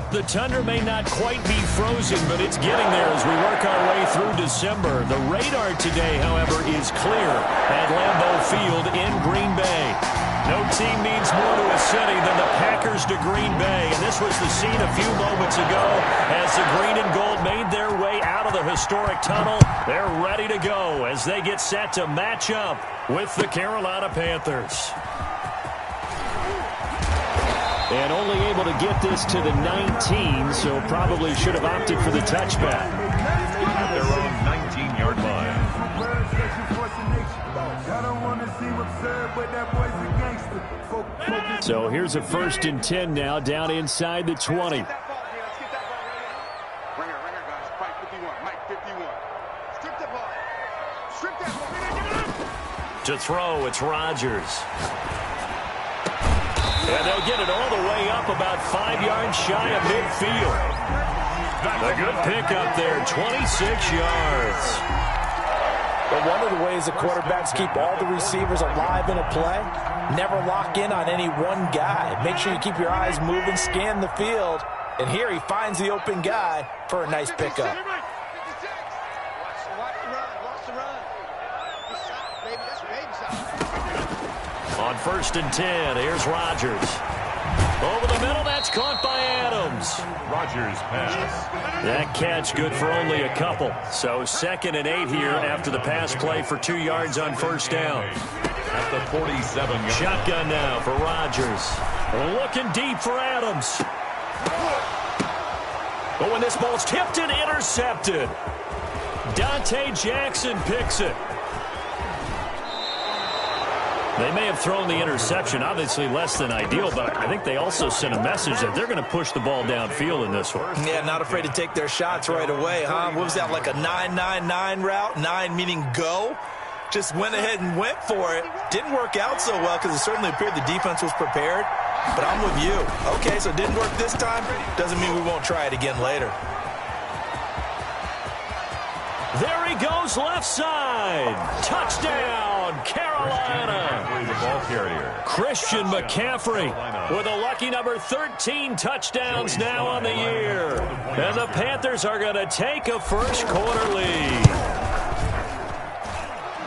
The tundra may not quite be frozen, but it's getting there as we work our way through December. The radar today, however, is clear at Lambeau Field in Green Bay. No team means more to a city than the Packers to Green Bay, and this was the scene a few moments ago as the green and gold made their way out of the historic tunnel. They're ready to go as they get set to match up with the Carolina Panthers. And only able to get this to the 19, so probably should have opted for the touchback. At their own 19-yard line. So here's a 1st and 10 now, down inside the 20. To throw, it's Rodgers. And they'll get it all the way up about 5 yards shy of midfield. A good pickup there, 26 yards. But one of the ways the quarterbacks keep all the receivers alive in a play, never lock in on any one guy. Make sure you keep your eyes moving, scan the field. And here he finds the open guy for a nice pickup. On 1st and 10, here's Rodgers. Over the middle, that's caught by Adams. Rodgers pass. That catch good for only a couple. So 2nd and 8 here after the pass play for 2 yards on 1st down. At the 47-yard. Shotgun now for Rodgers. Looking deep for Adams. But when this ball's tipped and intercepted, Dante Jackson picks it. They may have thrown the interception, obviously less than ideal, but I think they also sent a message that they're going to push the ball downfield in this one. Yeah, not afraid to take their shots right away, huh? What was that, like a 9-9-9 route? 9 meaning go? Just went ahead and went for it. Didn't work out so well because it certainly appeared the defense was prepared. But I'm with you. Okay, so it didn't work this time. Doesn't mean we won't try it again later. There he goes, left side. Touchdown, Carolina. The ball carrier. Christian McCaffrey with a lucky number 13 touchdowns now on the year. And the Panthers are going to take a first-quarter lead.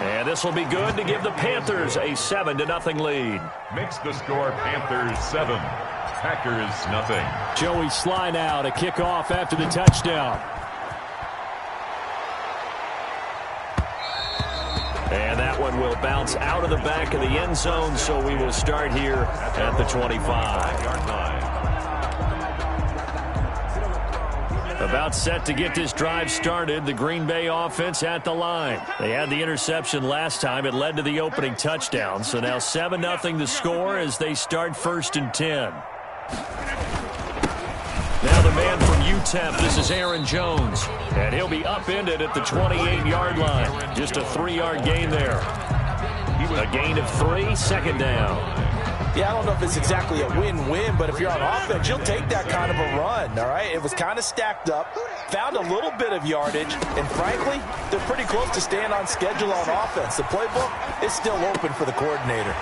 And this will be good to give the Panthers a 7-0 lead. Makes the score Panthers 7, Packers nothing. Joey Sly now to kick off after the touchdown. And that one will bounce out of the back of the end zone, so we will start here at the 25-yard line. About set to get this drive started, the Green Bay offense at the line. They had the interception last time. It led to the opening touchdown. So now 7-0 the score as they start 1st and 10. Now the man from UTEP, this is Aaron Jones. And he'll be upended at the 28-yard line. Just a 3-yard gain there. A gain of 3, 2nd down. Yeah, I don't know if it's exactly a win-win, but if you're on offense, you'll take that kind of a run, all right? It was kind of stacked up, found a little bit of yardage, and frankly, they're pretty close to staying on schedule on offense. The playbook is still open for the coordinator.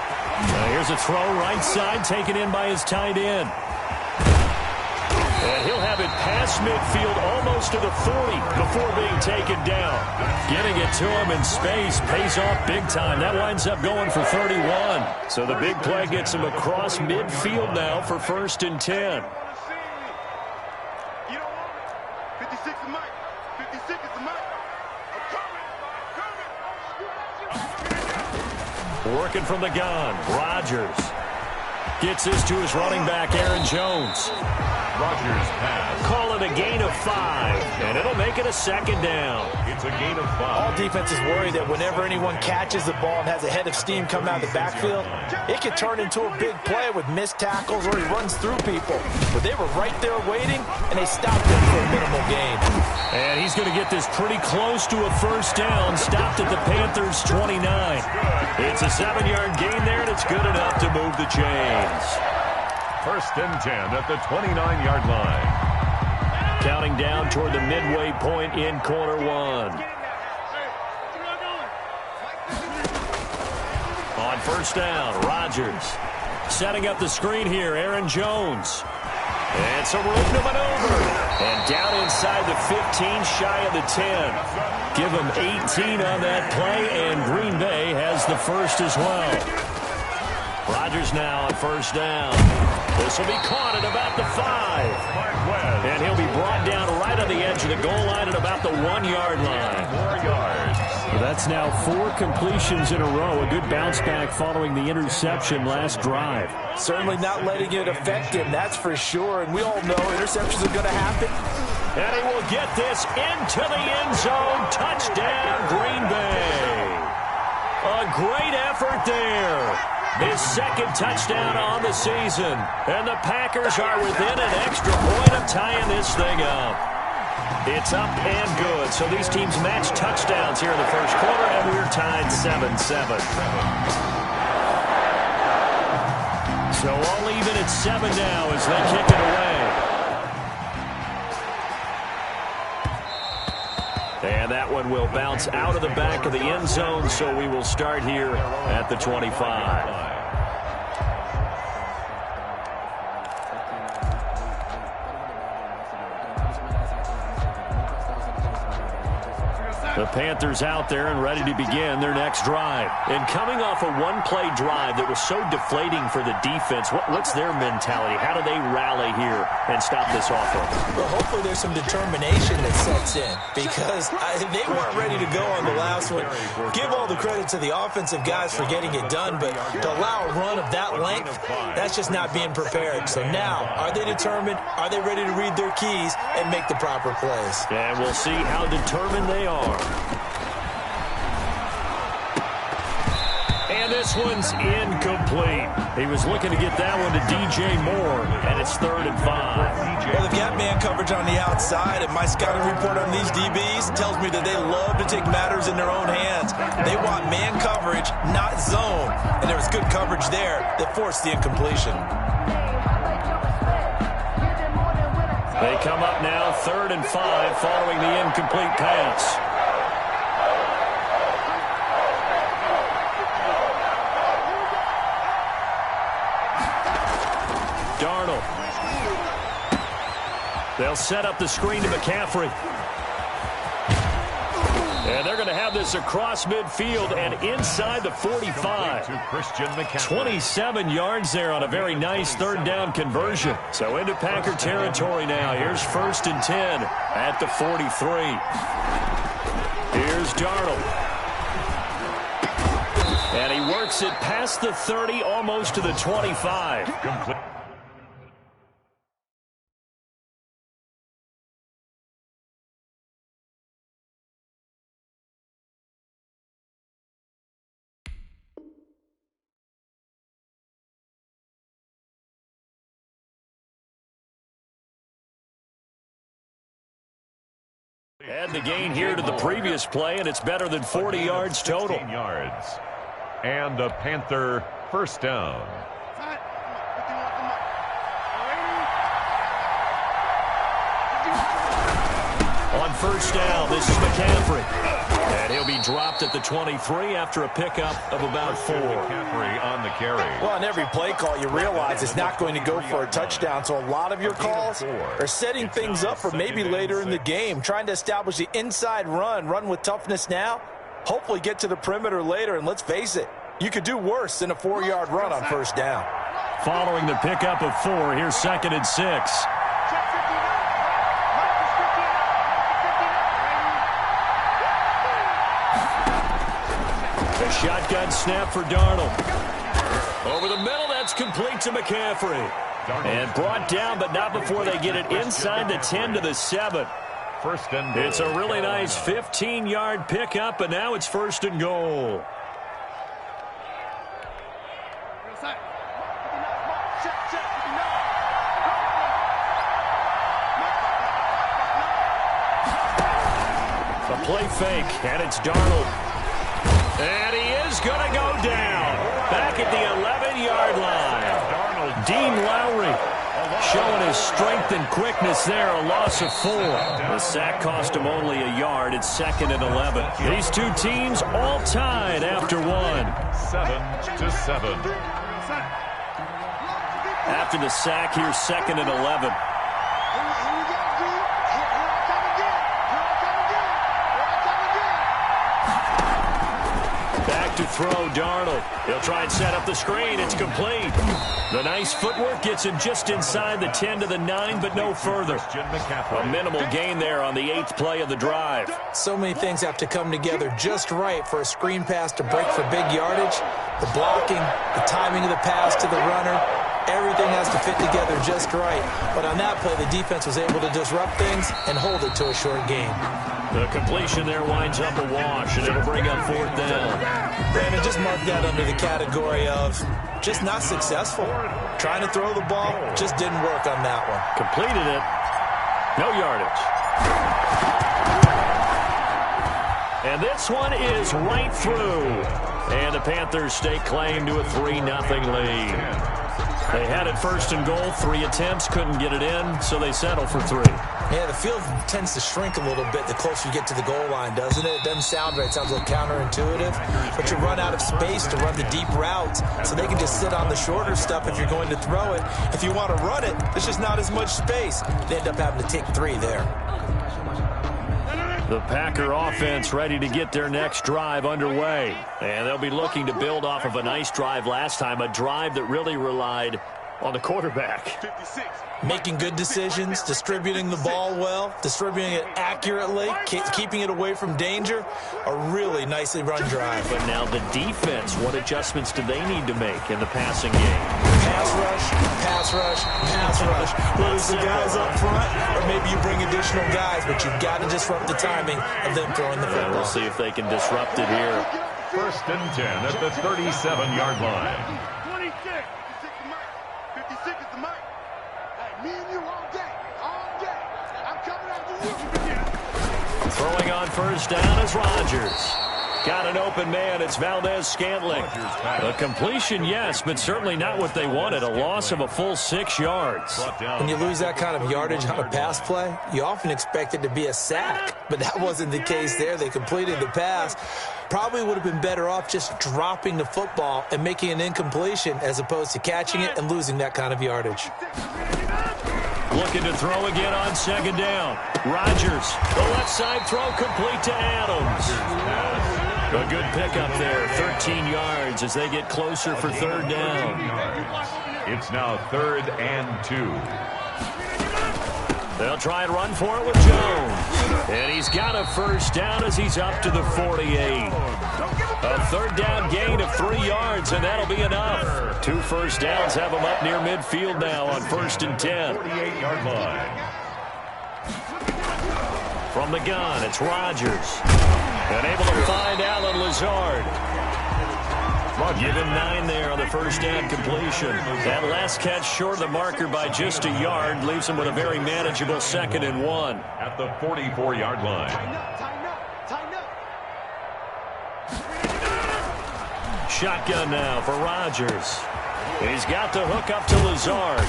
Here's a throw right side, taken in by his tight end. And he'll have it past midfield almost to the 40 before being taken down. Getting it to him in space pays off big time. That winds up going for 31. So the big play gets him across midfield now for 1st and 10. Working from the gun, Rodgers gets this to his running back, Aaron Jones. Rodgers pass. Call it a gain of 5, and it'll make it a 2nd down. It's a gain of 5. All defenses worry that whenever anyone catches the ball and has a head of steam coming out of the backfield, it could turn into a big play with missed tackles or he runs through people. But they were right there waiting, and they stopped him for a minimal gain. And he's going to get this pretty close to a 1st down, stopped at the Panthers' 29. It's a 7-yard gain there, and it's good enough to move the chains. 1st and 10 at the 29-yard line. Counting down toward the midway point in quarter 1. On 1st down, Rodgers setting up the screen here. Aaron Jones And some room to maneuver. And down inside the 15, shy of the 10. Give them 18 on that play, and Green Bay has the first as well. Rodgers now on first down. This will be caught at about the 5. And he'll be brought down right on the edge of the goal line at about the 1-yard line. 4 yards. Well, that's now 4 completions in a row. A good bounce back following the interception last drive. Certainly not letting it affect him, that's for sure. And we all know interceptions are going to happen. And he will get this into the end zone. Touchdown, Green Bay. A great effort there. His second touchdown on the season. And the Packers are within an extra point of tying this thing up. It's up and good. So these teams match touchdowns here in the first quarter, and we're tied 7-7. So all even at 7 now as they kick it away. And that one will bounce out of the back of the end zone, so we will start here at the 25. The Panthers out there and ready to begin their next drive. And coming off a one-play drive that was so deflating for the defense, what's their mentality? How do they rally here and stop this offense? Well, hopefully there's some determination that sets in because they weren't ready to go on the last one. Give all the credit to the offensive guys for getting it done, but to allow a run of that length, that's just not being prepared. So now, are they determined? Are they ready to read their keys and make the proper plays? And we'll see how determined they are. And this one's incomplete. He was looking to get that one to DJ Moore, and it's 3rd and 5. Well, they've got man coverage on the outside, and my scouting report on these DBs tells me that they love to take matters in their own hands. They want man coverage, not zone, and there was good coverage there that forced the incompletion. They come up now 3rd and 5 following the incomplete pass. Darnold. They'll set up the screen to McCaffrey. And they're going to have this across midfield and inside the 45. 27 yards there on a very nice 3rd down conversion. So into Packer territory now. Here's 1st and 10 at the 43. Here's Darnold. And he works it past the 30, almost to the 25. Complete. Add the gain here to the previous play, and it's better than 40 yards total. 16 yards. And a Panther first down. On first down, this is McCaffrey. And he'll be dropped at the 23 after a pickup of about 4. McCaffrey on the carry. Well, on every play call, you realize it's not going to go for a touchdown. So a lot of your calls are setting things up for maybe later in the game, trying to establish the inside run with toughness now, hopefully get to the perimeter later. And let's face it, you could do worse than a 4-yard run on first down. Following the pickup of 4, here's 2nd and 6. A shotgun snap for Darnold. Over the middle, that's complete to McCaffrey. And brought down, but not before they get it inside the 10 to the 7. First and goal. It's a really nice 15-yard pickup, and now it's 1st and goal. A play fake, and it's Darnold. And he is going to go down. Back at the 11-yard line. Dean Lowry showing his strength and quickness there. A loss of 4. The sack cost him only a yard. It's 2nd and 11. These two teams all tied after 1. 7-7. After the sack, here's 2nd and 11. Back to throw, Darnold. He'll try and set up the screen. It's complete. The nice footwork gets him just inside the 10 to the 9, but no further. A minimal gain there on the 8th play of the drive. So many things have to come together just right for a screen pass to break for big yardage. The blocking, the timing of the pass to the runner, everything has to fit together just right. But on that play, the defense was able to disrupt things and hold it to a short gain. The completion there winds up a wash, and it'll bring up 4th down. Brandon, just mark that under the category of just not successful. Trying to throw the ball, just didn't work on that one. Completed it. No yardage. And this one is right through. And the Panthers stake claim to a 3-0 lead. They had it 1st and goal, 3 attempts, couldn't get it in, so they settle for 3. Yeah, the field tends to shrink a little bit the closer you get to the goal line, doesn't it? It doesn't sound right. It sounds a little counterintuitive. But you run out of space to run the deep routes, so they can just sit on the shorter stuff if you're going to throw it. If you want to run it, there's just not as much space. They end up having to take 3 there. The Packer offense ready to get their next drive underway. And they'll be looking to build off of a nice drive last time, a drive that really relied on the quarterback. Making good decisions, distributing the ball well, distributing it accurately, keeping it away from danger. A really nicely run drive. But now the defense, what adjustments do they need to make in the passing game? Pass rush, pass rush, pass rush. Whether it's the guys up front or maybe you bring additional guys, but you've got to disrupt the timing of them throwing the football. We'll see if they can disrupt it here. 1st and 10 at the 37-yard line. 56 is the mic. Hey, me and you all day. All day. I'm coming after you. Throwing on 1st down is Rodgers. Got an open man. It's Valdez-Scantling. A completion, yes, but certainly not what they wanted. A loss of a full 6 yards. When you lose that kind of yardage on a pass play, you often expect it to be a sack. But that wasn't the case there. They completed the pass. Probably would have been better off just dropping the football and making an incompletion as opposed to catching it and losing that kind of yardage. Looking to throw again on 2nd down. Rodgers, the left side throw complete to Adams. A good pickup there, 13 yards as they get closer for 3rd down. It's now 3rd and 2. They'll try and run for it with Jones. And he's got a 1st down as he's up to the 48. A 3rd down gain of 3 yards, and that'll be enough. 2 first downs have him up near midfield now on 1st and 10. 48-yard line. From the gun, it's Rodgers. And able to find Alan Lazard. Give him 9 there on the 1st down completion. That last catch short of the marker by just a yard leaves him with a very manageable 2nd and 1. At the 44-yard line. Tighten up. Shotgun now for Rodgers. He's got the hook up to Lazard.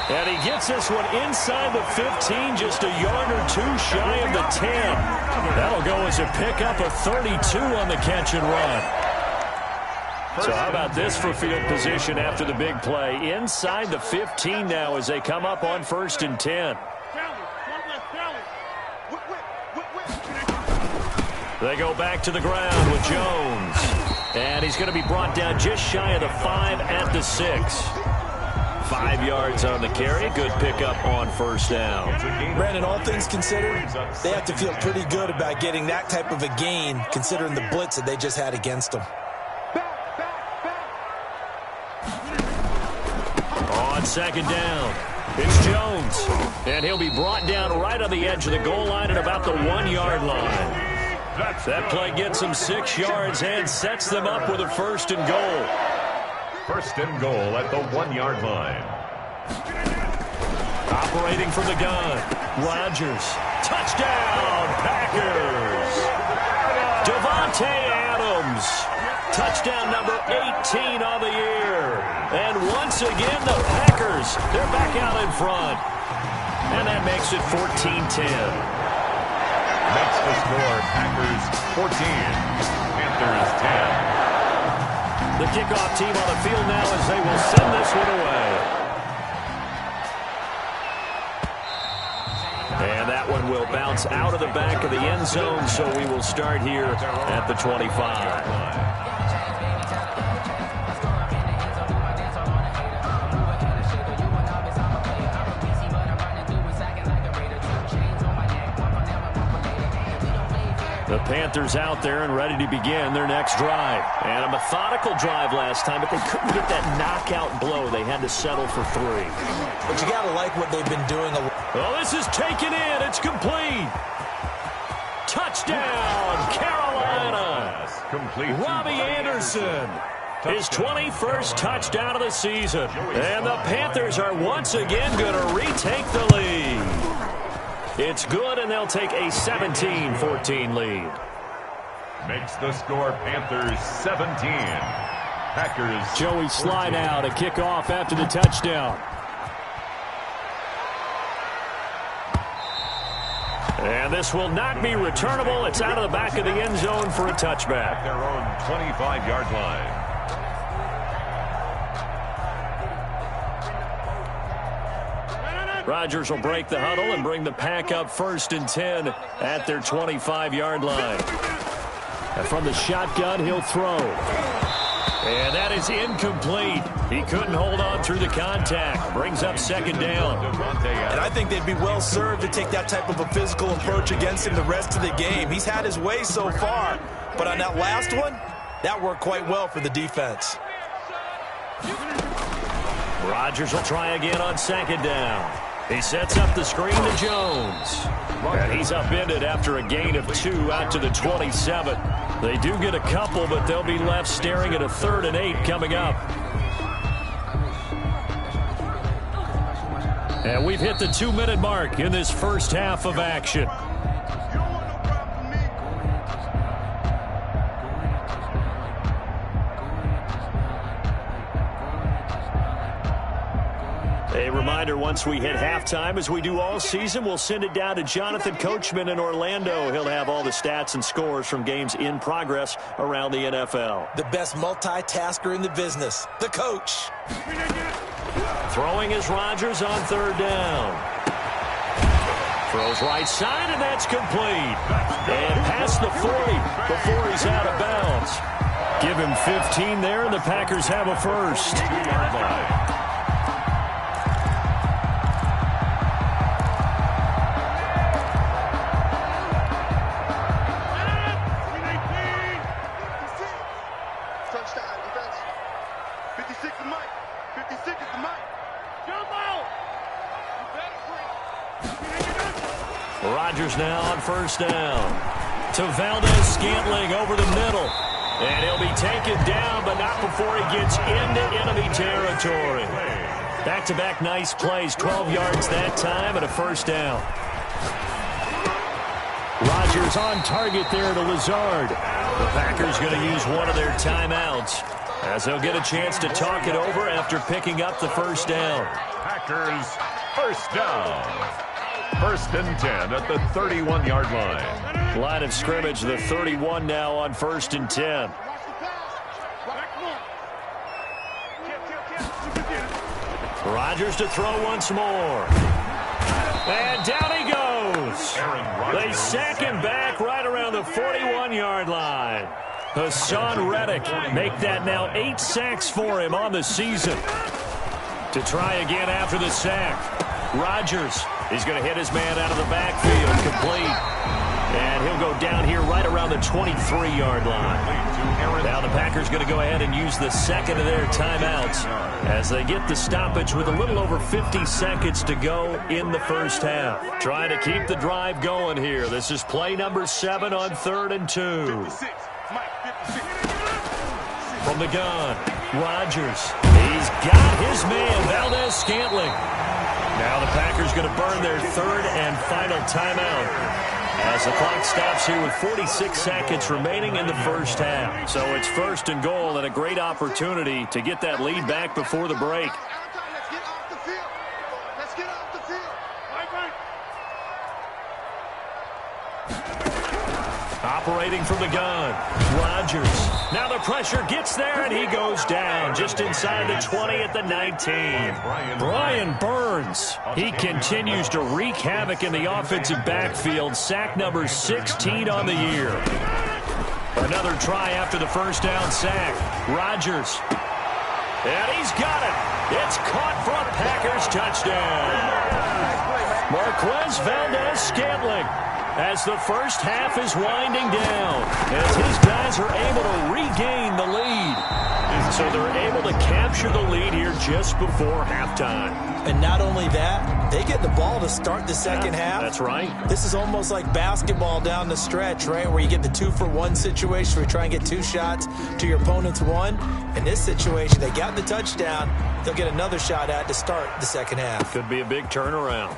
And he gets this one inside the 15, just a yard or 2 shy of the 10. That'll go as a pickup of 32 on the catch and run. So how about this for field position after the big play? Inside the 15 now as they come up on 1st and 10. They go back to the ground with Jones. And he's going to be brought down just shy of the 5 at the 6. 5 yards on the carry. Good pickup on 1st down. Brandon, all things considered, they have to feel pretty good about getting that type of a gain considering the blitz that they just had against them. On 2nd down, it's Jones. And he'll be brought down right on the edge of the goal line at about the 1-yard line. That play gets them 6 yards and sets them up with a 1st and goal. 1st and goal at the 1-yard line. Operating from the gun, Rodgers. Touchdown, Packers. Devontae Adams. Touchdown number 18 on the year. And once again, the Packers, they're back out in front. And that makes it 14-10. Makes the score Packers 14, Panthers 10. The kickoff team on the field now as they will send this one away. And that one will bounce out of the back of the end zone, so we will start here at the 25. The Panthers out there and ready to begin their next drive. And a methodical drive last time, but they couldn't get that knockout blow. They had to settle for 3. But you got to like what they've been doing. Well, this is taken in. It's complete. Touchdown, Carolina. Robbie Anderson. His 21st touchdown of the season. And the Panthers are once again going to retake the lead. It's good, and they'll take a 17-14 lead. Makes the score Panthers 17. Packers. Joey slide out, a kickoff after the touchdown. And this will not be returnable. It's out of the back of the end zone for a touchback. Their own 25-yard line. Rodgers will break the huddle and bring the pack up 1st and 10 at their 25-yard line. And from the shotgun, he'll throw. And that is incomplete. He couldn't hold on through the contact. Brings up 2nd down. And I think they'd be well served to take that type of a physical approach against him the rest of the game. He's had his way so far. But on that last one, that worked quite well for the defense. Rodgers will try again on 2nd down. He sets up the screen to Jones. And he's upended after a gain of 2 out to the 27. They do get a couple, but they'll be left staring at a 3rd and 8 coming up. And we've hit the 2-minute mark in this first half of action. A reminder, once we hit halftime, as we do all season, we'll send it down to Jonathan Coachman in Orlando. He'll have all the stats and scores from games in progress around the NFL. The best multitasker in the business, the coach. Throwing is Rodgers on 3rd down. Throws right side, and that's complete. And past the 40 before he's out of bounds. Give him 15 there, and the Packers have a first. Rodgers now on 1st down. To Valdez-Scantling over the middle. And he'll be taken down, but not before he gets into enemy territory. Back-to-back nice plays, 12 yards that time and a 1st down. Rodgers on target there to Lazard. The Packers going to use one of their timeouts as they'll get a chance to talk it over after picking up the 1st down. Packers 1st down. 1st and 10 at the 31-yard line. Line of scrimmage, the 31 now on 1st and 10. Rodgers to throw once more. And down he goes. They sack him back right around the 41-yard line. Hassan Reddick make that now 8 sacks for him on the season. To try again after the sack. Rodgers, he's going to hit his man out of the backfield, complete. And he'll go down here right around the 23-yard line. Now the Packers going to go ahead and use the 2nd of their timeouts as they get the stoppage with a little over 50 seconds to go in the first half. Trying to keep the drive going here. This is play number 7 on 3rd and 2. From the gun, Rodgers. He's got his man, Valdez-Scantling. Now the Packers going to burn their 3rd and final timeout as the clock stops here with 46 seconds remaining in the first half. So it's 1st and goal and a great opportunity to get that lead back before the break. Let's get off the field. Let's get off the field. Operating from the gun, Rodgers. Now the pressure gets there, and he goes down just inside the 20 at the 19. Brian Burns Burns. He continues to wreak havoc in the offensive backfield. Sack number 16 on the year. Another try after the first down sack. Rodgers. And he's got it. It's caught for a Packers touchdown. Marquez Valdez-Scantling as the first half is winding down, as his guys are able to regain the lead. So they're able to capture the lead here just before halftime. And not only that, they get the ball to start the second half. That's right. This is almost like basketball down the stretch, right, where you get the 2-for-1 situation where you try and get 2 shots to your opponent's 1. In this situation, they got the touchdown. They'll get another shot at to start the second half. Could be a big turnaround.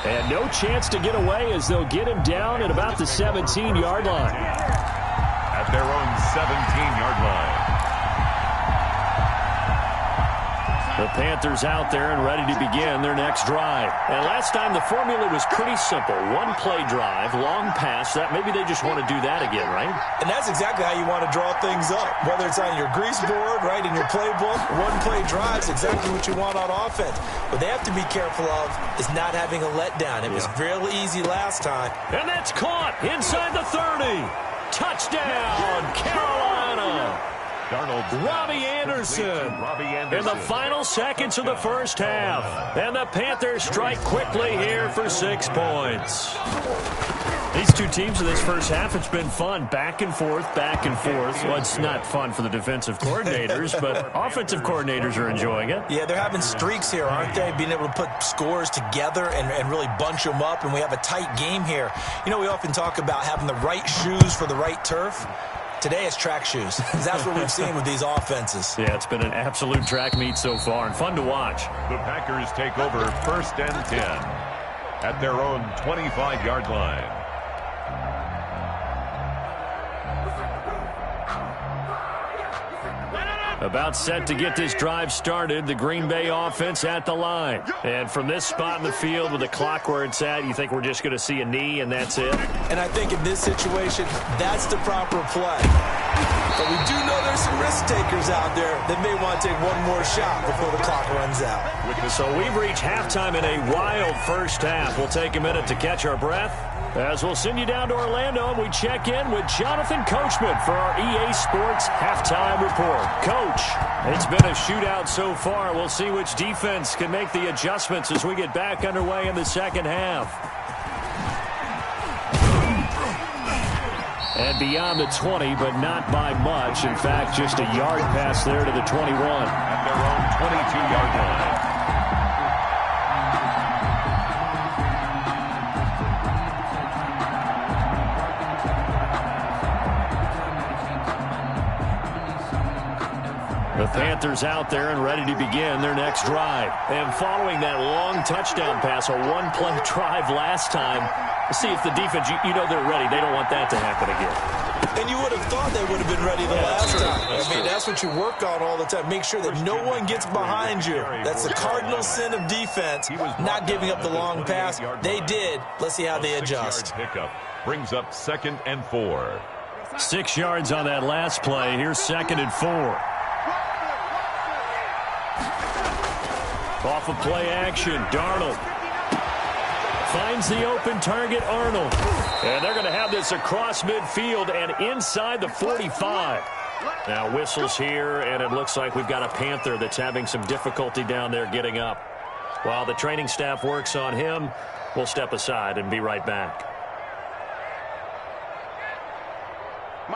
And no chance to get away as they'll get him down at about the 17-yard line. At their own 17-yard line. The Panthers out there and ready to begin their next drive. And last time the formula was pretty simple. One-play drive, long pass. That maybe they just want to do that again, right? And that's exactly how you want to draw things up. Whether it's on your grease board, right, in your playbook, one-play drives exactly what you want on offense. What they have to be careful of is not having a letdown. It was real easy last time. And that's caught inside the 30. Touchdown, Carolina. Robbie Anderson in the final seconds of the first half. And the Panthers strike quickly here for 6 points. These two teams in this first half, it's been fun. Back and forth, back and forth. Well, it's not fun for the defensive coordinators, but offensive coordinators are enjoying it. Yeah, they're having streaks here, aren't they? Being able to put scores together and really bunch them up, and we have a tight game here. You know, we often talk about having the right shoes for the right turf. Today it's track shoes. That's what we've seen with these offenses. Yeah, it's been an absolute track meet so far and fun to watch. The Packers take over 1st and 10 at their own 25-yard line. About set to get this drive started, the Green Bay offense at the line. And from this spot in the field with the clock where it's at, you think we're just going to see a knee and that's it? And I think in this situation, that's the proper play. But we do know there's some risk takers out there that may want to take one more shot before the clock runs out. So we've reached halftime in a wild first half. We'll take a minute to catch our breath as we'll send you down to Orlando and we check in with Jonathan Coachman for our EA Sports Halftime Report. Coach, it's been a shootout so far. We'll see which defense can make the adjustments as we get back underway in the second half. And beyond the 20, but not by much. In fact, just a yard pass there to the 21. At their own 22-yard line. The Panthers out there and ready to begin their next drive. And following that long touchdown pass, a one-play drive last time, see if the defense, you know they're ready. They don't want that to happen again. And you would have thought they would have been ready the last time. That's what you work on all the time. Make sure that no one gets behind you. That's the cardinal sin of defense, not giving up the long pass. They did. Let's see how they adjust. Pickup brings up 2nd and 4. 6 yards on that last play. Here's 2nd and 4. Off of play action, Darnold finds the open target, Arnold. And they're going to have this across midfield and inside the 45. Now whistles here, and it looks like we've got a Panther that's having some difficulty down there getting up. While the training staff works on him, we'll step aside and be right back.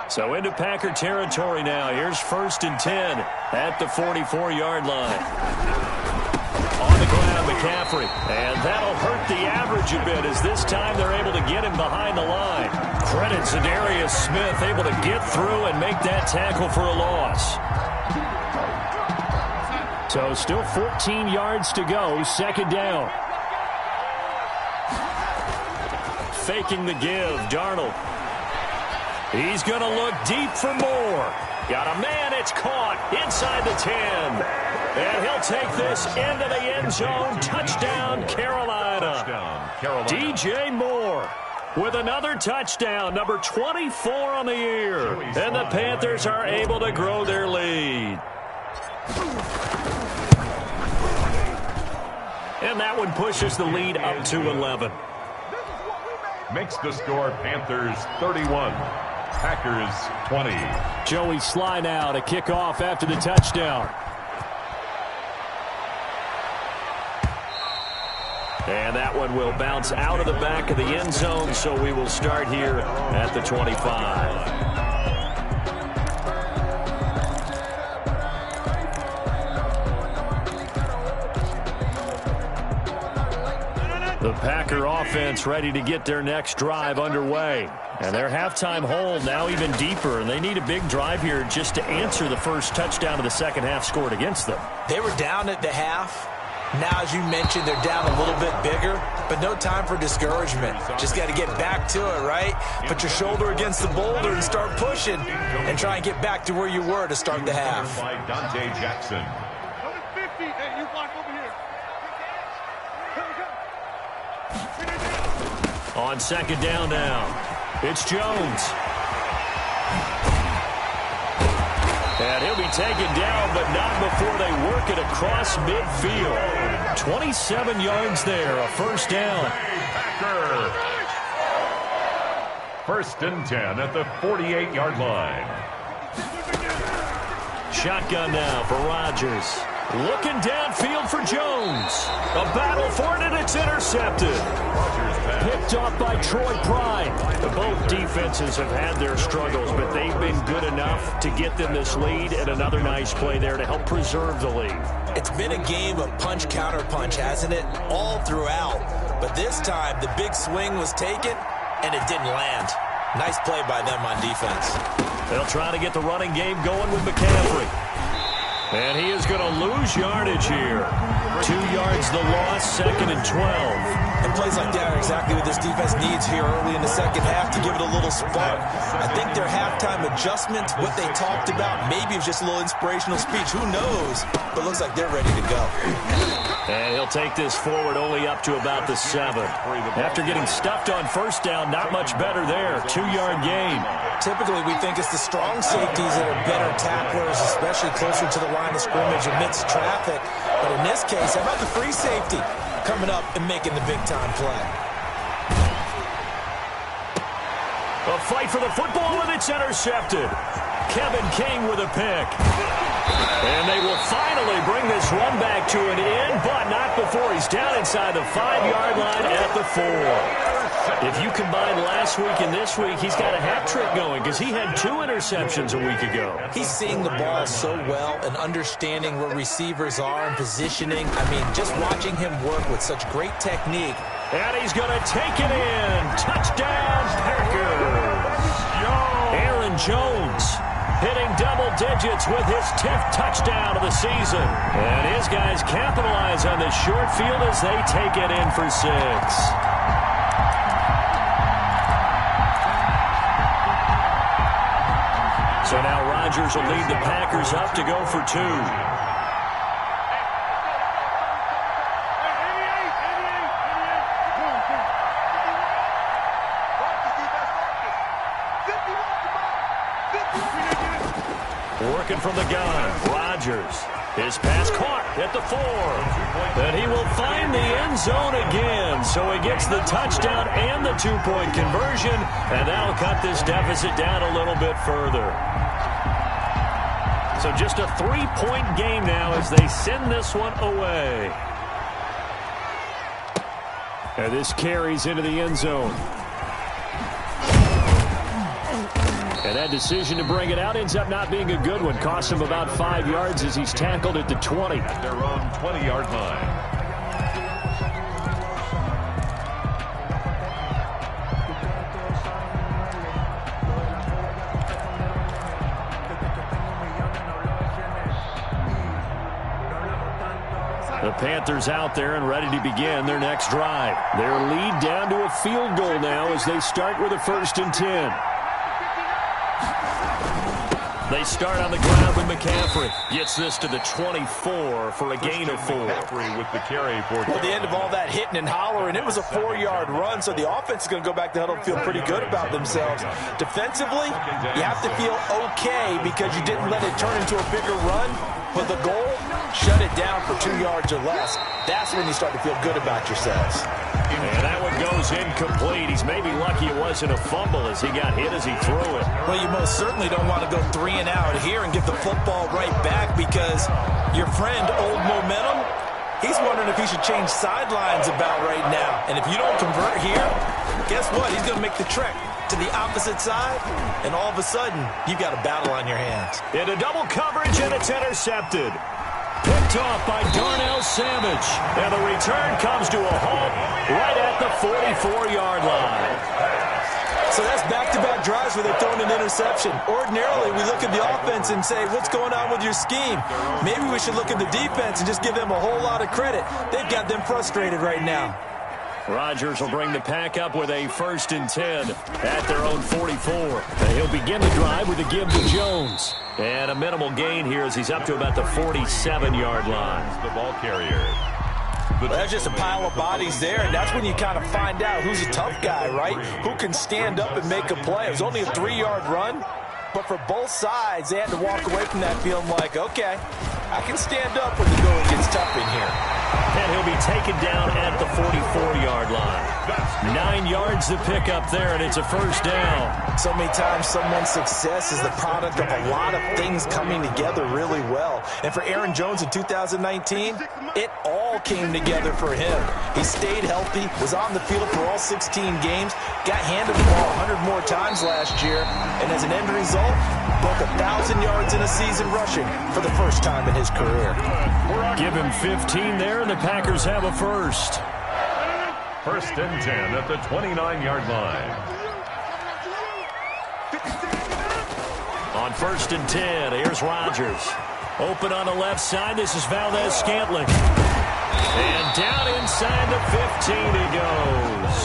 So into Packer territory now. Here's 1st and 10 at the 44-yard line. On the ground, McCaffrey. And that'll hurt the average a bit as this time they're able to get him behind the line. Credit Zadarius Smith able to get through and make that tackle for a loss. So still 14 yards to go, 2nd down. Faking the give, Darnold. He's going to look deep for more. Got a man, it's caught inside the 10. And he'll take this into the end zone. Touchdown, Carolina. DJ Moore with another touchdown, number 24 on the year. And the Panthers are able to grow their lead. And that one pushes the lead up to 11. Makes the score Panthers 31, Packers 20. Joey Sly now to kick off after the touchdown. And that one will bounce out of the back of the end zone, so we will start here at the 25. The Packer offense ready to get their next drive underway. And their halftime hole now even deeper, and they need a big drive here just to answer the first touchdown of the second half scored against them. They were down at the half. Now, as you mentioned, they're down a little bit bigger, but no time for discouragement. Just got to get back to it, right? Put your shoulder against the boulder and start pushing and try and get back to where you were to start the half. By Dante Jackson. Number 50, hey, you block over here. On second down now, it's Jones. And he'll be taken down, but not before they work it across midfield. 27 yards there, a first down. Packer. First and 10 at the 48-yard line. Shotgun now for Rodgers. Looking downfield for Jones. A battle for it, and it's intercepted. Picked off by Troy Pride. Both defenses have had their struggles, but they've been good enough to get them this lead, and another nice play there to help preserve the lead. It's been a game of punch-counter-punch, hasn't it? All throughout. But this time, the big swing was taken, and it didn't land. Nice play by them on defense. They'll try to get the running game going with McCaffrey. And he is going to lose yardage here. 2 yards the loss, second and 12. And plays like that are exactly what this defense needs here early in the second half to give it a little spark. I think their halftime adjustments, what they talked about, maybe it was just a little inspirational speech. Who knows? But looks like they're ready to go. And he'll take this forward only up to about the 7. After getting stuffed on first down, not much better there. 2-yard gain. Typically, we think it's the strong safeties that are better tacklers, especially closer to the line of scrimmage amidst traffic. But in this case, how about the free safety coming up and making the big-time play? A fight for the football, and it's intercepted. Kevin King with a pick. And they will finally bring this run back to an end, but not before he's down inside the 5-yard line at the 4. If you combine last week and this week, he's got a hat trick going because he had 2 interceptions a week ago. He's seeing the ball so well and understanding where receivers are and positioning. I mean, just watching him work with such great technique. And he's going to take it in. Touchdown, Packers. Aaron Jones hitting double digits with his 10th touchdown of the season. And his guys capitalize on this short field as they take it in for 6. So now Rodgers will lead the Packers up to go for 2. Working from the gun, Rodgers. His pass caught at the 4. And he will find the end zone again. So he gets the touchdown and the 2-point conversion. And that'll cut this deficit down a little bit further. So just a 3-point game now as they send this one away. And this carries into the end zone. And that decision to bring it out ends up not being a good one. Costs him about 5 yards as he's tackled at the 20. At their own 20-yard line. The Panthers out there and ready to begin their next drive. Their lead down to a field goal now as they start with a 1st and 10. They start on the ground with McCaffrey. Gets this to the 24 for a gain of 4. McCaffrey with the carry for At the end of all that hitting and hollering, it was a 4-yard run, so the offense is going to go back to huddle and feel pretty good about themselves. Defensively, you have to feel okay because you didn't let it turn into a bigger run. But the goal, shut it down for 2 yards or less. That's when you start to feel good about yourselves. And that one goes incomplete. He's maybe lucky it wasn't a fumble as he got hit as he threw it. Well, you most certainly don't want to go 3 and out here and give the football right back because your friend, Old Momentum, he's wondering if he should change sidelines about right now. And if you don't convert here, guess what? He's going to make the trek to the opposite side, and all of a sudden, you've got a battle on your hands. Into double coverage, and it's intercepted. Picked off by Darnell Savage. And the return comes to a halt right at the 44-yard line. So that's back-to-back drives where they're throwing an interception. Ordinarily, we look at the offense and say, what's going on with your scheme? Maybe we should look at the defense and just give them a whole lot of credit. They've got them frustrated right now. Rodgers will bring the pack up with a 1st and 10 at their own 44. And he'll begin the drive with a give to Jones. And a minimal gain here as he's up to about the 47-yard line. The ball carrier. Well, there's just a pile of bodies there, and that's when you kind of find out who's a tough guy, right? Who can stand up and make a play. It was only a 3-yard run, but for both sides, they had to walk away from that feeling like, okay, I can stand up when the going gets tough in here. And he'll be taken down at the 44-yard line. 9 yards to pick up there, and it's a 1st down. So many times someone's success is the product of a lot of things coming together really well. And for Aaron Jones in 2019, it all came together for him. He stayed healthy, was on the field for all 16 games, got handed the ball 100 more times last year, and as an end result, broke 1,000 yards in a season rushing for the first time in his career. Give him 15 there, and the Packers have a 1st. 1st and 10 at the 29-yard line. On 1st and 10, here's Rodgers. Open on the left side. This is Valdez-Scantling. And down inside the 15 he goes.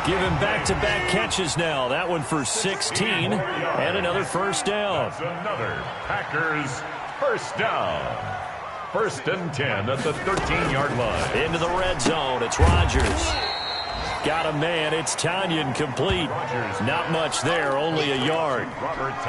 Give him back-to-back catches now. That one for 16 and another 1st down. Another Packers 1st down. 1st and 10 at the 13-yard line. Into the red zone. It's Rodgers. Got a man. It's Tanyan complete. Not much there, only a yard.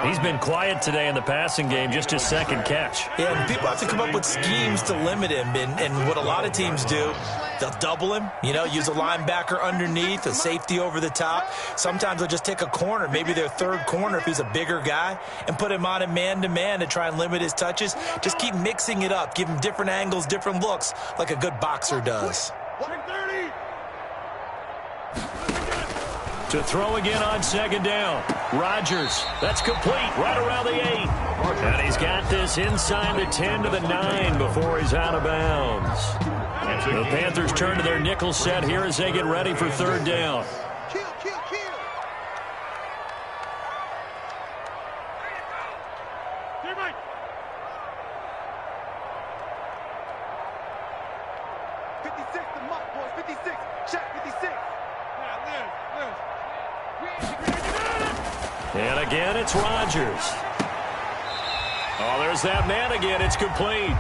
He's been quiet today in the passing game, just his 2nd catch. Yeah, and people have to come up with schemes to limit him. And what a lot of teams do, they'll double him, use a linebacker underneath, a safety over the top. Sometimes they'll just take a corner, maybe their 3rd corner if he's a bigger guy, and put him on a man-to-man to try and limit his touches. Just keep mixing it up. Give him different angles, different looks, like a good boxer does. To throw again on 2nd down. Rodgers, that's complete, right around the 8. And he's got this inside the 10 to the 9 before he's out of bounds. The Panthers turn to their nickel set here as they get ready for 3rd down. Kill, kill, kill. Here, Mike. 56, the mark, boys. 56. Check, 56. And again, it's Rodgers. Oh, there's that man again. It's complete.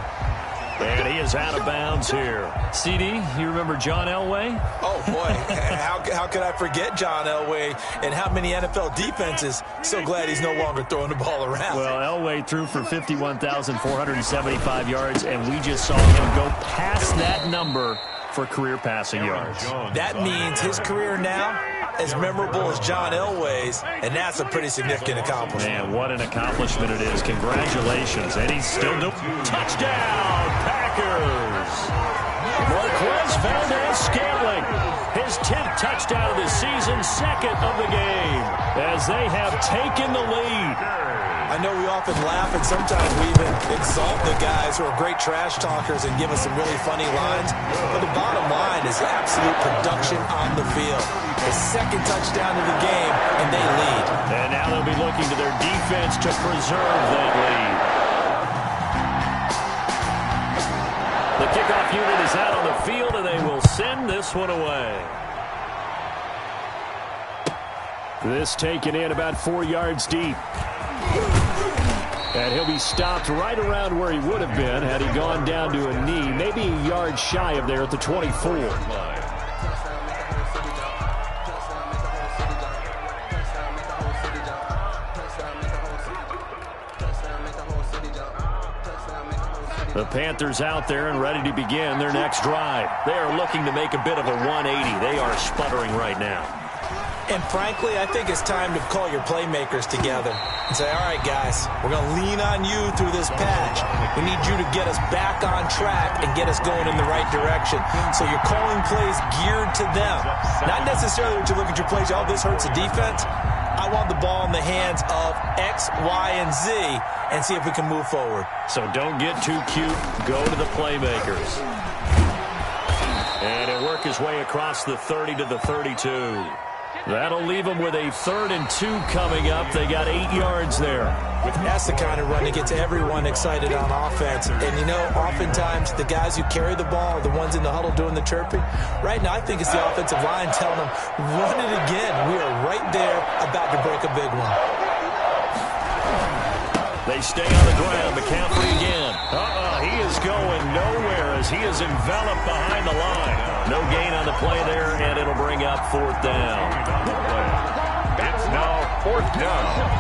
And he is out of bounds here. CD, you remember John Elway? Oh, boy. How could I forget John Elway and how many NFL defenses? So glad he's no longer throwing the ball around. Well, Elway threw for 51,475 yards, and we just saw him go past that number for career passing yards. That means his career now as memorable as John Elway's, and that's a pretty significant accomplishment. Man, what an accomplishment it is. Congratulations. And he's still doing touchdown, Packers. Marquez Valdez-Scantling, his 10th touchdown of the season, 2nd of the game, as they have taken the lead. I know we often laugh, and sometimes we even exalt the guys who are great trash talkers and give us some really funny lines. But the bottom line is absolute production on the field. The 2nd touchdown of the game, and they lead. And now they'll be looking to their defense to preserve that lead. The kickoff unit is out on the field, and they will send this one away. This taken in about 4 yards deep. And he'll be stopped right around where he would have been had he gone down to a knee, maybe a yard shy of there at the 24. The Panthers out there and ready to begin their next drive. They are looking to make a bit of a 180. They are sputtering right now. And frankly, I think it's time to call your playmakers together and say, all right, guys, we're going to lean on you through this patch. We need you to get us back on track and get us going in the right direction. So you're calling plays geared to them. Not necessarily when you look at your plays, oh, this hurts the defense. I want the ball in the hands of X, Y, and Z and see if we can move forward. So don't get too cute. Go to the playmakers. And he'll work his way across the 30 to the 32. That'll leave them with a 3rd and 2 coming up. They got 8 yards there. That's the kind of run that gets everyone excited on offense. And, you know, oftentimes the guys who carry the ball are the ones in the huddle doing the chirping. Right now, I think it's the offensive line telling them, run it again. We are right there about to break a big one. They stay on the ground. McCaffrey again. He is going nowhere as he is enveloped behind the line. No gain on the play there, and it'll bring up 4th down. It's now 4th down.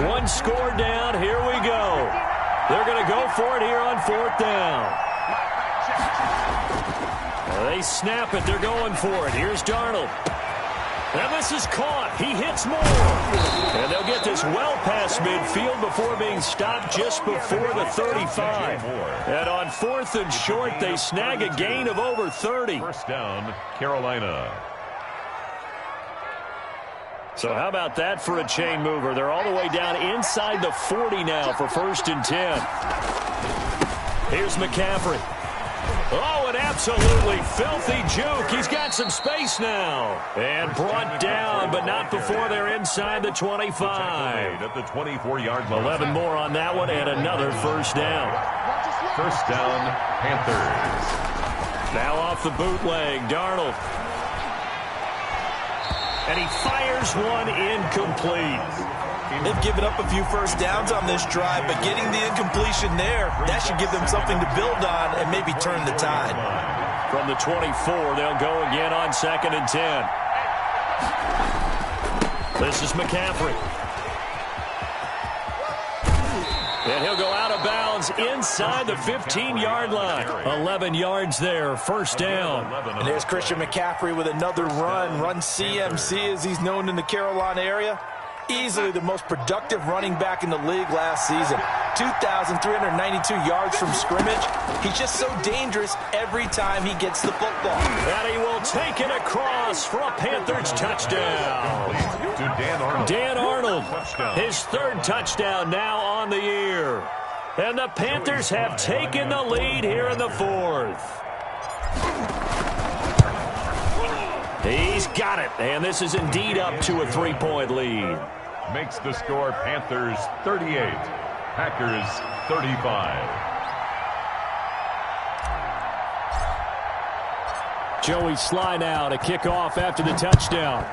One score down. Here we go. They're going to go for it here on 4th down. They snap it. They're going for it. Here's Darnold. And this is caught. He hits more. And they'll get this well past midfield before being stopped just before the 35. And on 4th and short, they snag a gain of over 30. 1st down, Carolina. So how about that for a chain mover? They're all the way down inside the 40 now for 1st and 10. Here's McCaffrey. Oh, an absolutely filthy juke. He's got some space now. And brought down, but not before they're inside the 25. At the 24-yard line. 11 more on that one, and another 1st down. 1st down, Panthers. Now off the bootleg, Darnold. And he fires one incomplete. They've given up a few 1st downs on this drive, but getting the incompletion there, that should give them something to build on and maybe turn the tide. From the 24, they'll go again on 2nd and 10. This is McCaffrey. And he'll go out of bounds inside the 15-yard line. 11 yards there, 1st down. And there's Christian McCaffrey with another run CMC as he's known in the Carolina area. Easily the most productive running back in the league last season. 2,392 yards from scrimmage. He's just so dangerous every time he gets the football. And he will take it across for a Panthers touchdown. To Dan Arnold. Dan Arnold, his 3rd touchdown now on the year. And the Panthers have taken the lead here in the 4th. He's got it, and this is indeed up to a 3-point lead. Makes the score Panthers 38, Packers 35. Joey Sly now to kick off after the touchdown.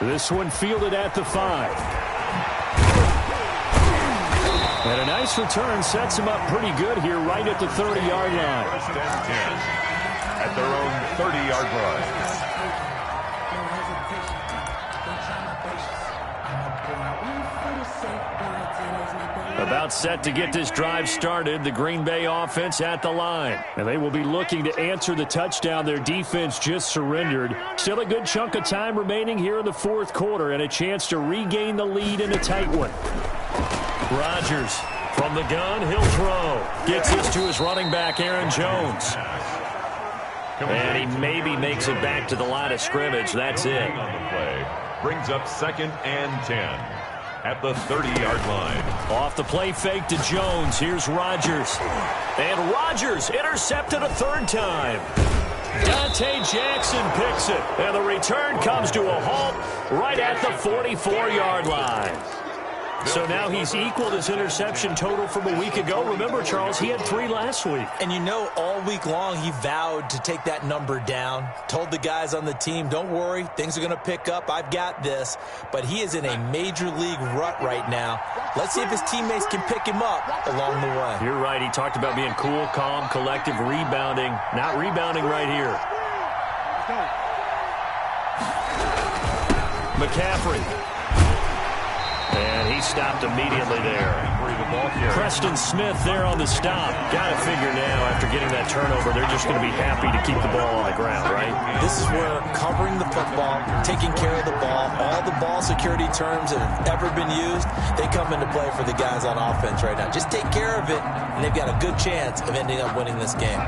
This one fielded at the 5. And a nice return sets him up pretty good here right at the 30-yard line. 1st and 10. At their own 30-yard line. About set to get this drive started, the Green Bay offense at the line. And they will be looking to answer the touchdown their defense just surrendered. Still a good chunk of time remaining here in the 4th quarter and a chance to regain the lead in a tight one. Rodgers from the gun, he'll throw. Gets this to his running back, Aaron Jones. And he maybe makes it back to the line of scrimmage. That's it. On the play, brings up 2nd and 10 at the 30-yard line. Off the play fake to Jones. Here's Rodgers. And Rodgers intercepted a 3rd time. Dante Jackson picks it. And the return comes to a halt right at the 44-yard line. So now he's equaled his interception total from a week ago. Remember, Charles, he had 3 last week. And you know, all week long he vowed to take that number down. Told the guys on the team, don't worry, things are going to pick up. I've got this. But he is in a major league rut right now. Let's see if his teammates can pick him up along the way. You're right. He talked about being cool, calm, collective, rebounding. Not rebounding right here. McCaffrey. And he stopped immediately there. Preston Smith there on the stop. Got to figure now, after getting that turnover, they're just going to be happy to keep the ball on the ground, right? This is where covering the football, taking care of the ball, all the ball security terms that have ever been used, they come into play for the guys on offense right now. Just take care of it, and they've got a good chance of ending up winning this game.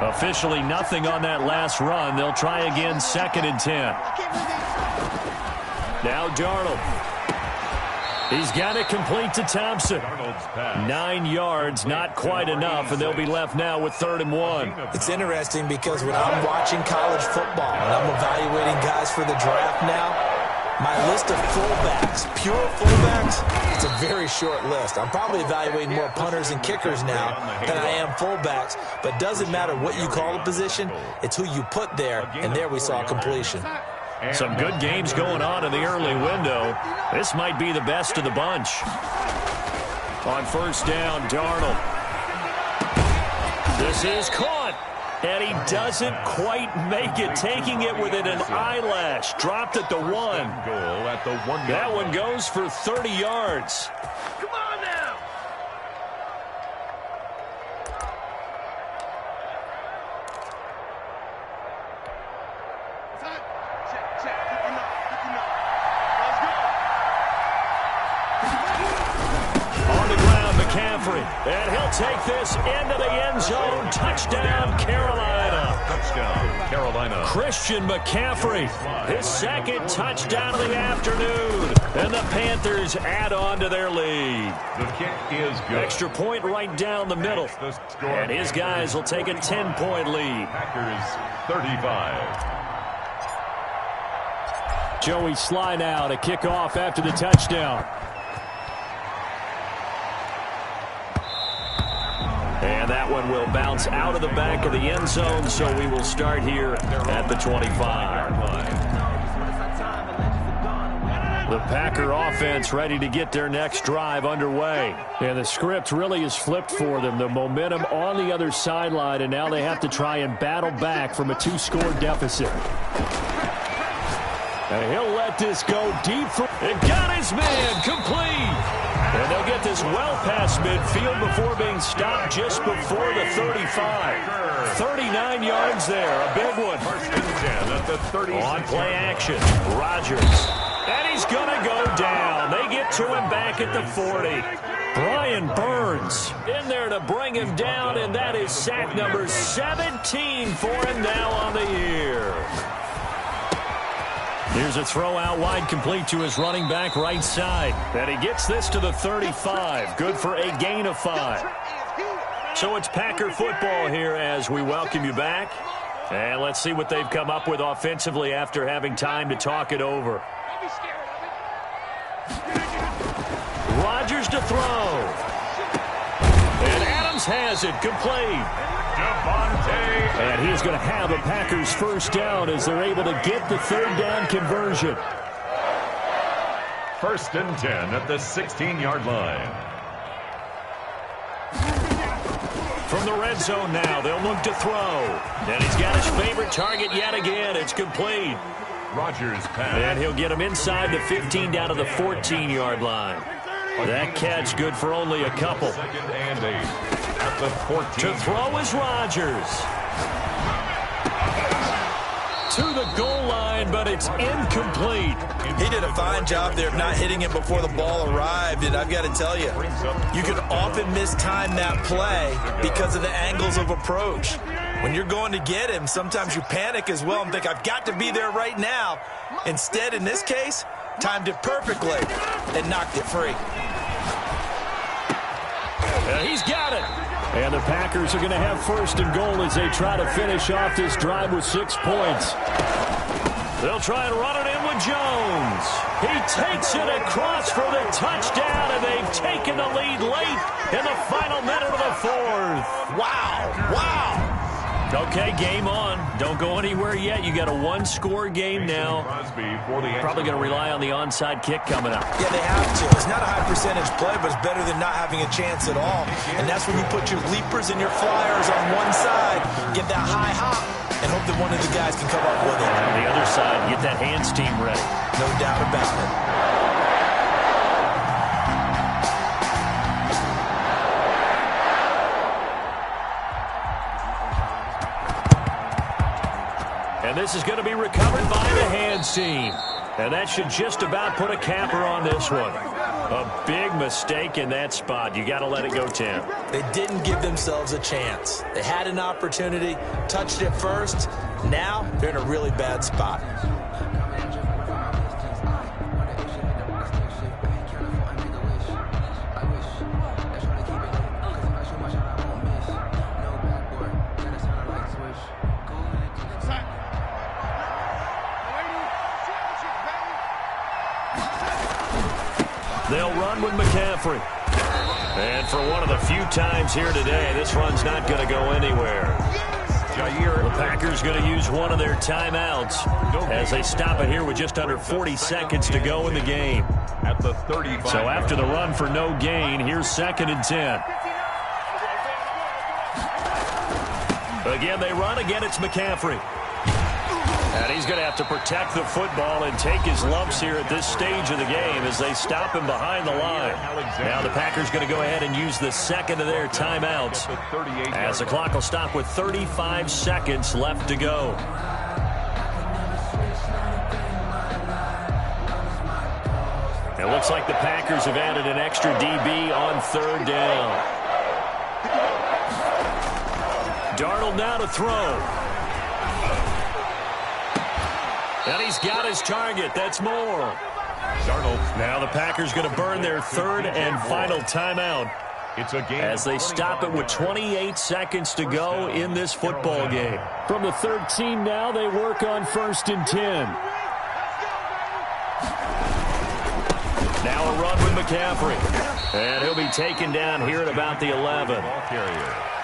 Officially nothing on that last run. They'll try again, 2nd and 10. Now Darnold. He's got it complete to Thompson. 9 yards, not quite enough, and they'll be left now with 3rd and 1. It's interesting because when I'm watching college football and I'm evaluating guys for the draft now, my list of fullbacks, pure fullbacks, it's a very short list. I'm probably evaluating more punters and kickers now than I am fullbacks, but it doesn't matter what you call the position, it's who you put there, and there we saw completion. Some good games going on in the early window. This might be the best of the bunch. On 1st down, Darnold. This is caught. And he doesn't quite make it, taking it within an eyelash. Dropped at the 1. That one goes for 30 yards. Come on now. On the ground, McCaffrey. And he'll take this into the end zone. Touchdown, Carolina. Touchdown, Carolina. Christian McCaffrey, his 2nd touchdown of the afternoon. And the Panthers add on to their lead. The kick is good. Extra point right down the middle. And his guys will take a 10-point lead. Packers 35. Joey Sly now to kick off after the touchdown. And that one will bounce out of the back of the end zone, so we will start here at the 25. The Packer offense ready to get their next drive underway. And the script really is flipped for them. The momentum on the other sideline, and now they have to try and battle back from a 2-score deficit. And he'll let this go deep. And got his man complete. And they'll get this well past midfield before being stopped just before the 35. 39 yards there, a big one. On play action, Rodgers. And he's going to go down. They get to him back at the 40. Brian Burns in there to bring him down, and that is sack number 17 for him now on the year. Here's a throw out wide, complete to his running back right side. And he gets this to the 35. Good for a gain of 5. So it's Packer football here as we welcome you back. And let's see what they've come up with offensively after having time to talk it over. Rodgers to throw. And Adams has it complete. And he is going to have a Packers 1st down as they're able to get the 3rd down conversion. 1st and 10 at the 16-yard line. From the red zone now, they'll look to throw. And he's got his favorite target yet again. It's complete. Rodgers pass. And he'll get him inside the 15 down to the 14-yard line. That catch good for only a couple. 2nd and 8 at the 14. To throw is Rodgers. To the goal line, but it's incomplete. He did a fine job there of not hitting it before the ball arrived, and I've got to tell you, you can often mistime that play because of the angles of approach. When you're going to get him, sometimes you panic as well and think, I've got to be there right now. Instead, in this case, timed it perfectly and knocked it free. He's got it. And the Packers are going to have 1st and goal as they try to finish off this drive with 6 points. They'll try and run it in with Jones. He takes it across for the touchdown, and they've taken the lead late in the final minute of the 4th. Wow. Wow. Okay, game on. Don't go anywhere yet. You got a 1-score game now. Probably going to rely on the onside kick coming up. Yeah, they have to. It's not a high percentage play, but it's better than not having a chance at all. And that's when you put your leapers and your flyers on one side, get that high hop, and hope that one of the guys can come up with it. On the other side, get that hands team ready. No doubt about it. And this is going to be recovered by the hands team. And that should just about put a capper on this one. A big mistake in that spot. You got to let it go, Tim. They didn't give themselves a chance. They had an opportunity, touched it first. Now they're in a really bad spot. They'll run with McCaffrey. And for one of the few times here today, this run's not going to go anywhere. The Packers going to use one of their timeouts as they stop it here with just under 40 seconds to go in the game. At the 35. So after the run for no gain, here's 2nd and 10. Again, they run. Again, it's McCaffrey. And he's going to have to protect the football and take his lumps here at this stage of the game as they stop him behind the line. Now the Packers going to go ahead and use the second of their timeouts as the clock will stop with 35 seconds left to go. It looks like the Packers have added an extra DB on 3rd down. Darnold now to throw. And he's got his target. That's more. Darnold. Now the Packers going to burn their 3rd and final timeout It's a game as they stop it with 28 seconds to go in this football game. From the 13 now, they work on 1st and 10. Now a run with McCaffrey. And he'll be taken down here at about the 11.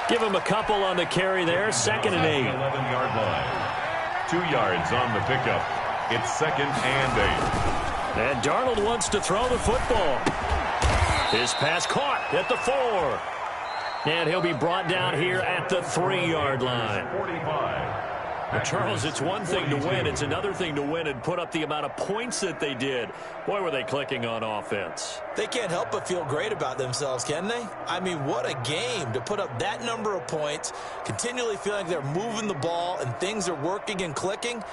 Give him a couple on the carry there. 2nd and 8. 11-yard line. 2 yards on the pickup. It's 2nd and 8. And Darnold wants to throw the football. His pass caught at the 4. And he'll be brought down here at the 3-yard line. 45. Well, Charles, it's one thing to win. It's another thing to win and put up the amount of points that they did. Boy, were they clicking on offense. They can't help but feel great about themselves, can they? I mean, what a game to put up that number of points, continually feeling they're moving the ball and things are working and clicking.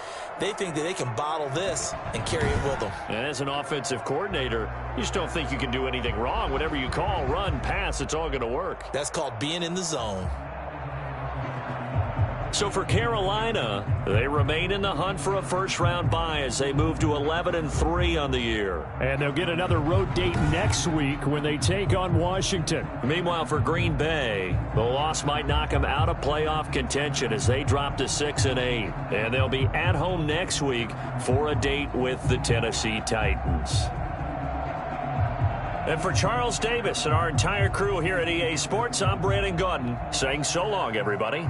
They think that they can bottle this and carry it with them. And as an offensive coordinator, you just don't think you can do anything wrong. Whatever you call, run, pass, it's all going to work. That's called being in the zone. So for Carolina, they remain in the hunt for a first-round bye as they move to 11-3 on the year. And they'll get another road date next week when they take on Washington. Meanwhile, for Green Bay, the loss might knock them out of playoff contention as they drop to 6-8. And they'll be at home next week for a date with the Tennessee Titans. And for Charles Davis and our entire crew here at EA Sports, I'm Brandon Gaudin saying so long, everybody.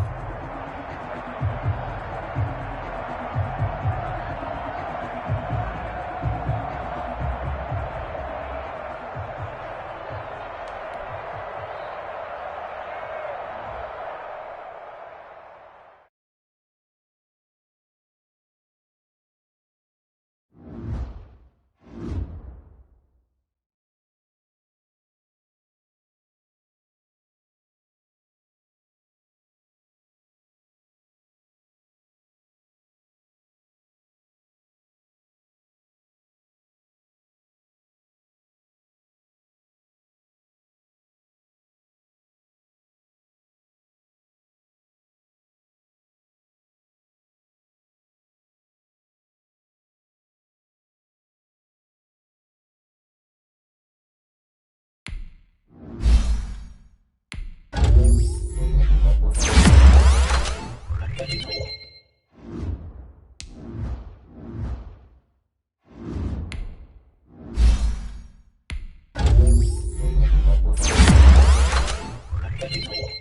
Thank you.